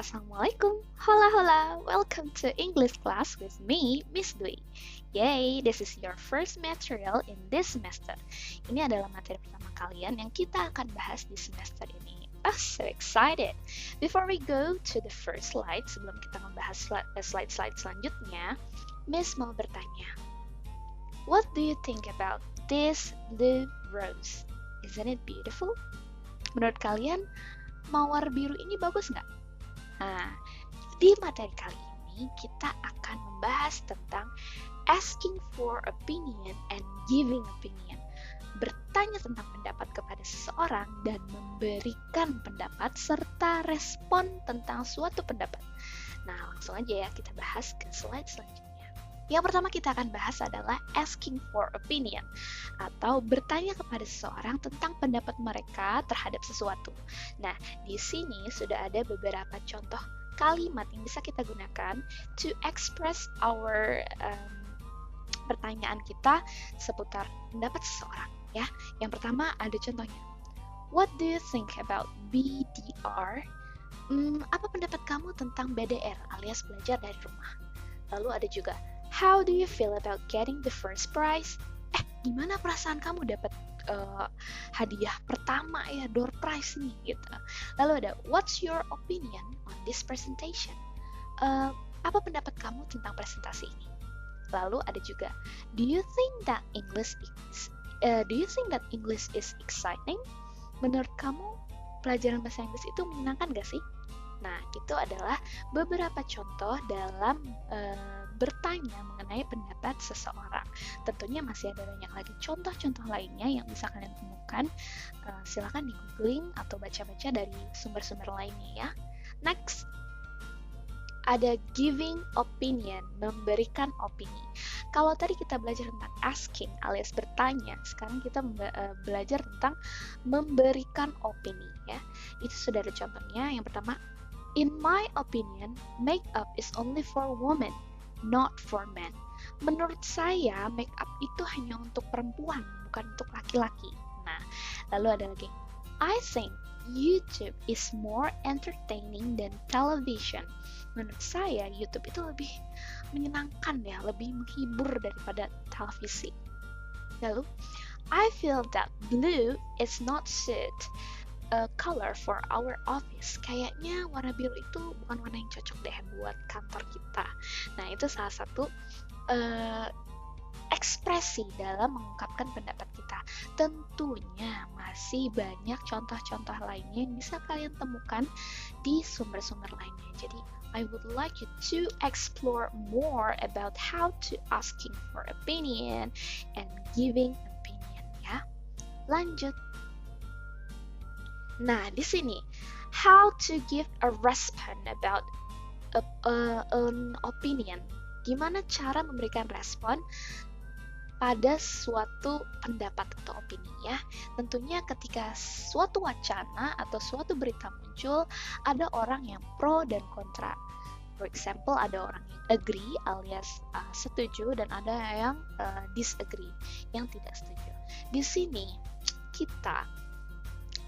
Assalamualaikum, hola hola, welcome to English class with me, Miss Dwi. Yay, this is your first material in this semester. Ini adalah materi pertama kalian yang kita akan bahas di semester ini. Oh, so excited! Before we go to the first slide, sebelum kita membahas slide-slide selanjutnya, Miss mau bertanya, what do you think about this blue rose? Isn't it beautiful? Menurut kalian, mawar biru ini bagus nggak? Nah, di materi kali ini kita akan membahas tentang asking for opinion and giving opinion. Bertanya tentang pendapat kepada seseorang dan memberikan pendapat serta respon tentang suatu pendapat. Nah, langsung aja ya kita bahas ke slide selanjutnya. Yang pertama kita akan bahas adalah asking for opinion atau bertanya kepada seseorang tentang pendapat mereka terhadap sesuatu. Nah, di sini sudah ada beberapa contoh kalimat yang bisa kita gunakan to express our pertanyaan kita seputar pendapat seseorang ya. Yang pertama ada contohnya. What do you think about BDR? Apa pendapat kamu tentang BDR alias belajar dari rumah? Lalu ada juga how do you feel about getting the first prize? Gimana perasaan kamu dapat hadiah pertama ya, door prize nih gitu. Lalu ada what's your opinion on this presentation? Apa pendapat kamu tentang presentasi ini? Lalu ada juga do you think that English is exciting? Menurut kamu pelajaran bahasa Inggris itu menyenangkan gak sih? Nah, itu adalah beberapa contoh dalam bertanya mengenai pendapat seseorang. Tentunya masih ada banyak lagi contoh-contoh lainnya yang bisa kalian temukan. Silakan di googling atau baca-baca dari sumber-sumber lainnya ya. Next, ada giving opinion, memberikan opini. Kalau tadi kita belajar tentang asking alias bertanya, sekarang kita belajar tentang memberikan opini ya. Itu sudah ada contohnya. Yang pertama, in my opinion, makeup is only for women, not for men. Menurut saya, makeup itu hanya untuk perempuan, bukan untuk laki-laki. Nah, lalu ada lagi. I think YouTube is more entertaining than television. Menurut saya, YouTube itu lebih menyenangkan ya, lebih menghibur daripada televisi. Lalu, I feel that blue is not suit color for our office. Kayaknya warna biru itu bukan warna yang cocok deh buat kantor kita. Nah, itu salah satu ekspresi dalam mengungkapkan pendapat kita. Tentunya masih banyak contoh-contoh lainnya yang bisa kalian temukan di sumber-sumber lainnya. Jadi, I would like you to explore more about how to asking for opinion and giving opinion ya. Lanjut. Nah, di sini how to give a response about an opinion. Gimana cara memberikan respon pada suatu pendapat atau opini ya. Tentunya ketika suatu wacana atau suatu berita muncul, ada orang yang pro dan kontra. For example, ada orang yang agree alias setuju dan ada yang disagree, yang tidak setuju. Di sini kita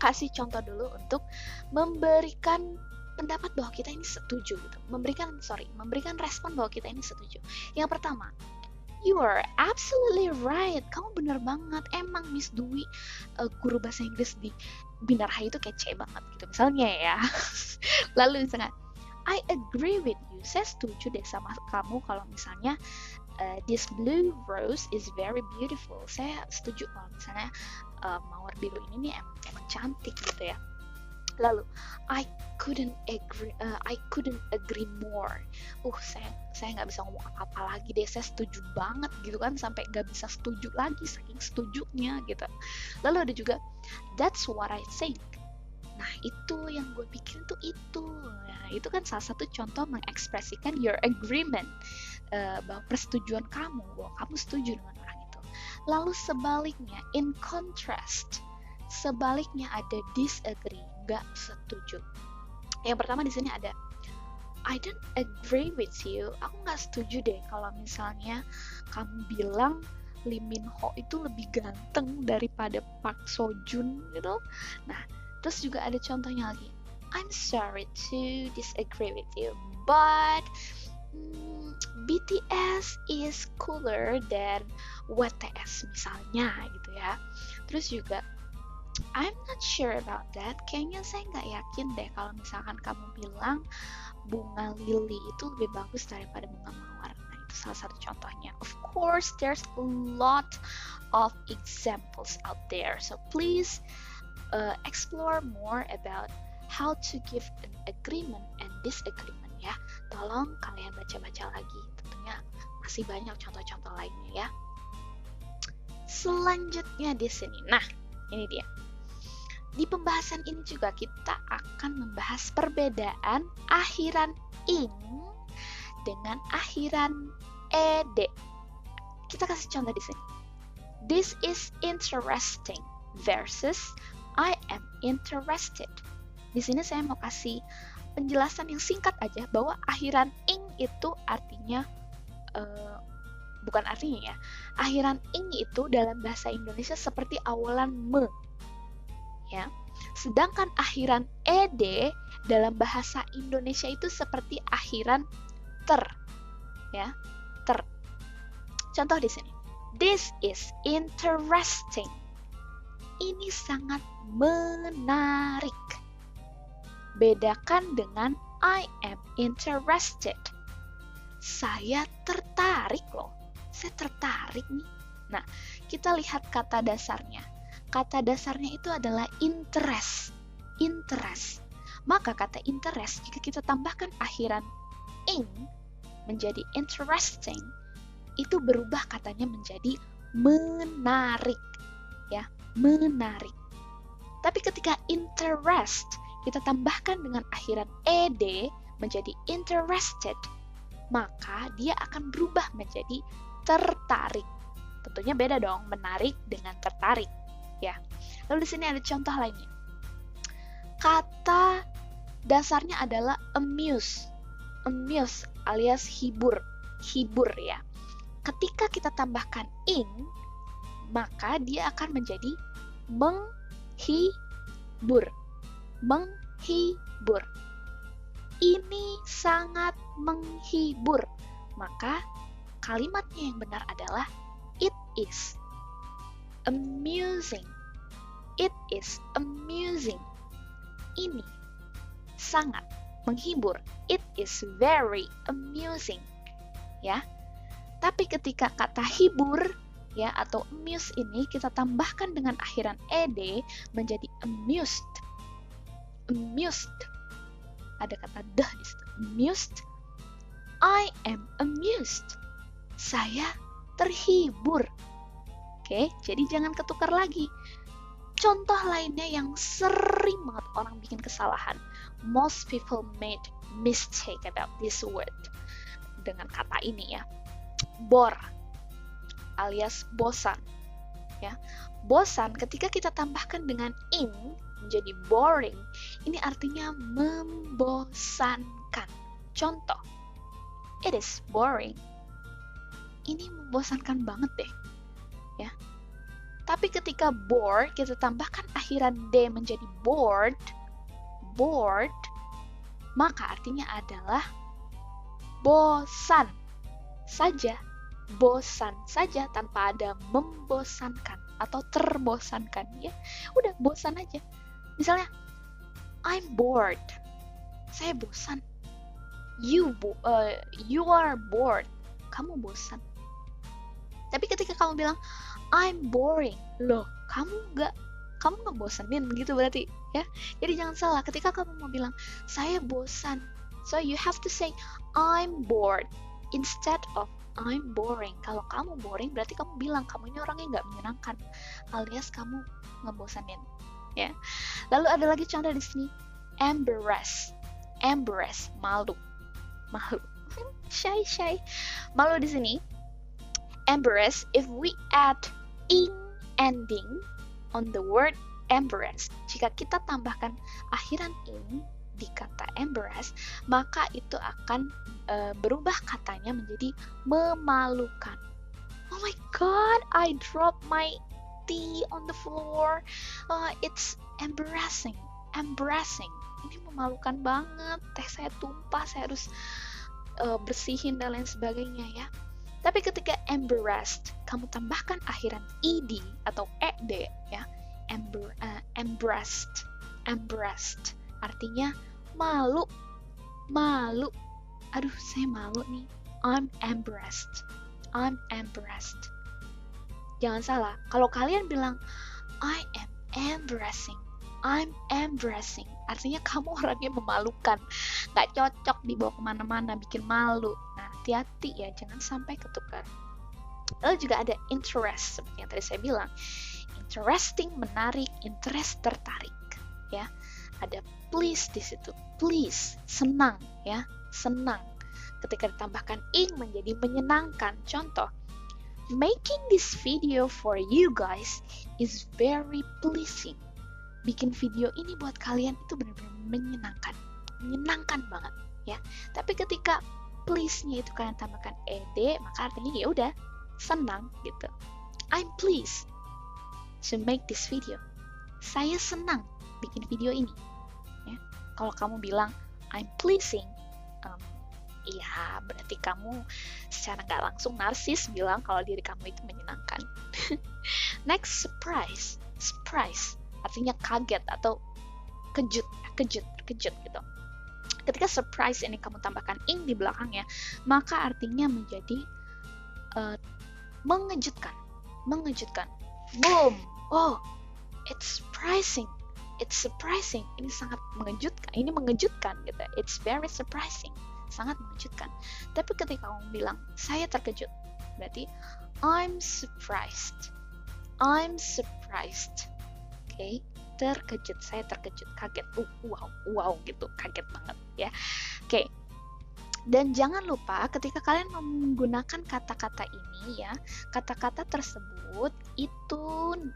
kasih contoh dulu untuk memberikan pendapat bahwa kita ini setuju gitu. Memberikan respon bahwa kita ini setuju. Yang pertama, you are absolutely right. Kamu benar banget. Emang Miss Dwi guru bahasa Inggris di Bina Raha itu kece banget gitu. Misalnya ya. Lalu misalnya, I agree with you. Saya setuju deh sama kamu kalau misalnya this blue rose is very beautiful. Saya setuju kalau misalnya mawar biru ini nih emang cantik gitu ya. Lalu I couldn't agree more. Saya nggak bisa ngomong apa-apa lagi deh. Saya setuju banget gitu kan, sampai nggak bisa setuju lagi saking setujunya gitu. Lalu ada juga that's what I think. Nah, itu yang gue pikirin tuh itu. Nah, itu kan salah satu contoh mengekspresikan your agreement, bahwa persetujuan kamu, bahwa kamu setuju dengan orang itu. Lalu sebaliknya, in contrast, sebaliknya ada disagree, nggak setuju. Yang pertama di sini ada I don't agree with you. Aku nggak setuju deh kalau misalnya kamu bilang Lee Min Ho itu lebih ganteng daripada Park Seo Joon gitu. Nah, terus juga ada contohnya lagi. I'm sorry to disagree with you, but BTS is cooler than WTS misalnya gitu ya. Terus juga I'm not sure about that. Kayaknya saya nggak yakin deh kalau misalkan kamu bilang bunga lili itu lebih bagus daripada bunga mawar. Nah, itu salah satu contohnya. Of course, there's a lot of examples out there. So please explore more about how to give an agreement and disagreement ya. Tolong kalian baca-baca lagi. Tentunya masih banyak contoh-contoh lainnya ya. Selanjutnya di sini. Nah, ini dia. Di pembahasan ini juga kita akan membahas perbedaan akhiran ing dengan akhiran ed. Kita kasih contoh di sini. This is interesting versus I am interested. Di sini saya mau kasih penjelasan yang singkat aja bahwa akhiran ing itu artinya bukan artinya ya. Akhiran ing itu dalam bahasa Indonesia seperti awalan me. Ya. Sedangkan akhiran ed dalam bahasa Indonesia itu seperti akhiran ter. Ya, ter. Contoh di sini. This is interesting. Ini sangat menarik. Bedakan dengan I am interested. Saya tertarik loh. Saya tertarik nih. Nah, kita lihat kata dasarnya. Kata dasarnya itu adalah interest. Interest. Maka kata interest, jika kita tambahkan akhiran ing menjadi interesting, itu berubah katanya menjadi menarik. Ya, menarik. Tapi ketika interest, kita tambahkan dengan akhiran ed menjadi interested, maka dia akan berubah menjadi tertarik. Tentunya beda dong, menarik dengan tertarik. Ya. Lalu di sini ada contoh lainnya. Kata dasarnya adalah amuse. Amuse alias hibur. Hibur ya. Ketika kita tambahkan ing, maka dia akan menjadi menghibur. Menghibur. Ini sangat menghibur. Maka kalimatnya yang benar adalah it is amusing. It is amusing. Ini sangat menghibur. It is very amusing. Ya. Tapi ketika kata hibur ya atau amuse ini kita tambahkan dengan akhiran ed menjadi amused. Amused. Ada kata deh di situ. Amused. I am amused. Saya terhibur. Oke, jadi jangan ketukar lagi. Contoh lainnya yang sering banget orang bikin kesalahan. Most people made mistake about this word. Dengan kata ini ya. Bore alias bosan. Ya. Bosan ketika kita tambahkan dengan ing menjadi boring, ini artinya membosankan. Contoh. It is boring. Ini membosankan banget deh. Ya. Tapi ketika bored kita tambahkan akhiran d menjadi bored, maka artinya adalah bosan saja, bosan saja tanpa ada membosankan atau terbosankan ya. Udah bosan aja. Misalnya I'm bored. Saya bosan. You are bored. Kamu bosan. Tapi ketika kamu bilang I'm boring, loh, kamu nggak bosanin gitu berarti ya. Jadi jangan salah ketika kamu mau bilang saya bosan, so you have to say I'm bored instead of I'm boring. Kalau kamu boring berarti kamu bilang kamu ini orangnya nggak menyenangkan, alias kamu ngebosanin ya. Lalu ada lagi contoh di sini, embarrass, malu, shy, malu di sini. Embarrass, if we add ing ending on the word embarrass, jika kita tambahkan akhiran ing di kata embarrass, maka itu akan berubah katanya menjadi memalukan. Oh my god, I dropped my tea on the floor. It's embarrassing. ini memalukan banget, teh saya tumpah, saya harus bersihin dan lain sebagainya ya. Tapi ketika embarrassed, kamu tambahkan akhiran ed atau ed ya. Embarrassed artinya malu. Aduh, saya malu nih. I'm embarrassed. Jangan salah, kalau kalian bilang I am embarrassing, artinya kamu orangnya memalukan, gak cocok dibawa kemana-mana, bikin malu. Nah, hati-hati ya, jangan sampai ketukar. Lalu juga ada interest, seperti yang tadi saya bilang, interesting, menarik, interest, tertarik ya. Ada please di situ, please, senang ya, senang. Ketika ditambahkan ing menjadi menyenangkan. Contoh, making this video for you guys is very pleasing. Bikin video ini buat kalian itu benar-benar menyenangkan banget ya. Tapi ketika please-nya itu kalian tambahkan ed, maka artinya ya udah senang gitu. I'm pleased to make this video. Saya senang bikin video ini. Ya. Kalau kamu bilang I'm pleasing, iya berarti kamu secara nggak langsung narsis bilang kalau diri kamu itu menyenangkan. Next, surprise artinya kaget atau kejut gitu. Ketika surprise ini kamu tambahkan ing di belakangnya, maka artinya menjadi mengejutkan. Boom, oh, it's surprising. Ini sangat mengejutkan gitu. It's very surprising, sangat mengejutkan. Tapi ketika kamu bilang saya terkejut, berarti I'm surprised. Okay? Terkejut, saya terkejut, kaget, wow gitu, kaget banget ya. Okay. Dan jangan lupa ketika kalian menggunakan kata-kata ini ya, kata-kata tersebut itu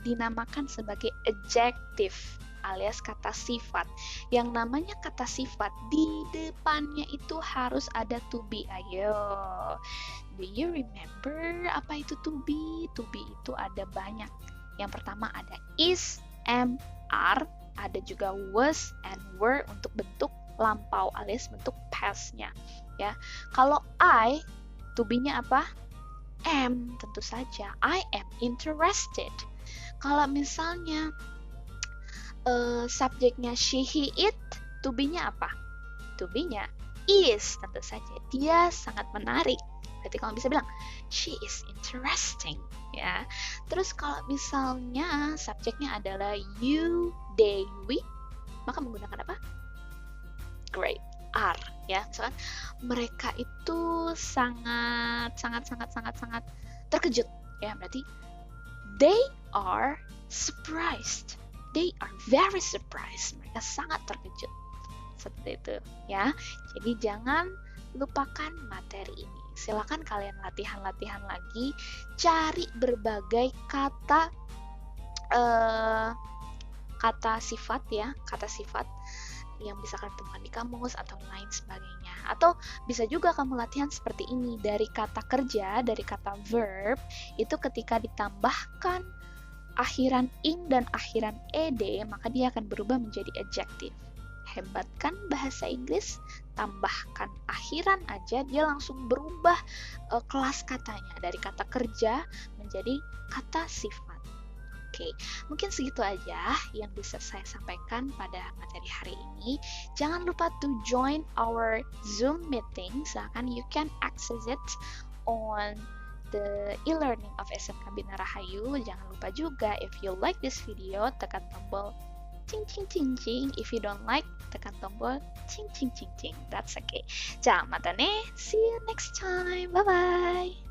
dinamakan sebagai adjective alias kata sifat. Yang namanya kata sifat di depannya itu harus ada to be. Ayo, do you remember apa itu to be? To be itu ada banyak. Yang pertama ada is, am, are, ada juga was and were untuk bentuk lampau alias bentuk past-nya ya. Kalau I, to be-nya apa? Am, tentu saja. I am interested. Kalau misalnya subjeknya she, he, it, to be-nya apa? To be-nya is, tentu saja. Dia sangat menarik. Berarti kamu bisa bilang she is interesting ya. Terus kalau misalnya subjeknya adalah you, they, we, maka menggunakan apa? Great, are ya. Misalkan mereka itu sangat terkejut ya. Berarti they are surprised. They are very surprised. Mereka sangat terkejut. Seperti itu ya. Jadi jangan lupakan materi ini. Silakan kalian latihan lagi, cari berbagai kata sifat ya, kata sifat yang bisa kalian temukan di kamus atau lain sebagainya. Atau bisa juga kamu latihan seperti ini, dari kata kerja, dari kata verb, itu ketika ditambahkan akhiran ing dan akhiran ed, maka dia akan berubah menjadi adjective. Hebat kan bahasa Inggris? Tambahkan akhiran aja, dia langsung berubah kelas katanya, dari kata kerja menjadi kata sifat. Oke, mungkin segitu aja yang bisa saya sampaikan pada materi hari ini. Jangan lupa to join our Zoom meeting. Silahkan, you can access it on the e-learning of SMK Bina Rahayu. Jangan lupa juga, if you like this video, tekan tombol cing cing cing cing. If you don't like, tekan tombol cing cing cing cing. That's okay. 자, 맞다네. See you next time. Bye bye.